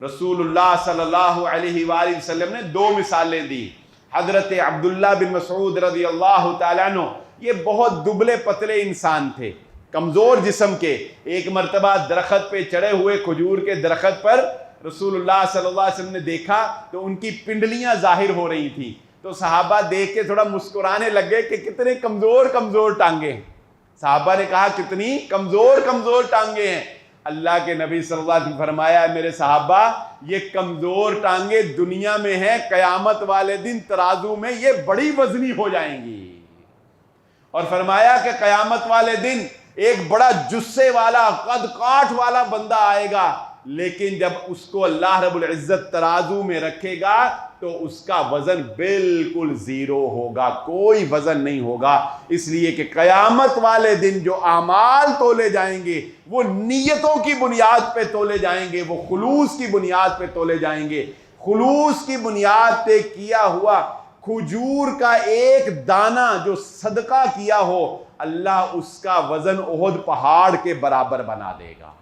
रसूलुल्लाह सल्लल्लाहु अलैहि वसल्लम ने दो मिसालें दी। हजरत अब्दुल्ला बिन मसऊद रज़ी अल्लाह तआला अन्हु, ये बहुत दुबले पतले इंसान थे, कमज़ोर जिस्म के। एक मरतबा दरख्त पे चढ़े हुए खजूर के दरख्त पर रसूलुल्लाह सल्लल्लाहु अलैहि वसल्लम ने देखा तो उनकी पिंडलियां जाहिर हो रही थी। तो सहाबा देख के थोड़ा मुस्कुराने लगे कि कितने कमज़ोर कमज़ोर टांगे हैं। सहाबा ने कहा कितनी कमज़ोर कमज़ोर टांगे हैं। अल्लाह के नबी सल्लल्लाहु अलैहि वसल्लम फरमाया, मेरे सहाबा ये कमज़ोर टांगे दुनिया में है, क़यामत वाले दिन तराजू में ये बड़ी वजनी हो जाएंगी। और फरमाया कि क़यामत वाले दिन एक बड़ा जुस्से वाला कद काठ वाला बंदा आएगा, लेकिन जब उसको अल्लाह रब्बुल इज्जत तराजू में रखेगा तो उसका वजन बिल्कुल जीरो होगा, कोई वजन नहीं होगा। इसलिए कि क़यामत वाले दिन जो आमाल तोले जाएंगे वो नीयतों की बुनियाद पे तोले जाएंगे, वो खुलूस की बुनियाद पे तोले जाएंगे। खुलूस की बुनियाद पे किया हुआ खजूर का एक दाना जो सदका किया हो, अल्लाह उसका वजन उहद पहाड़ के बराबर बना देगा।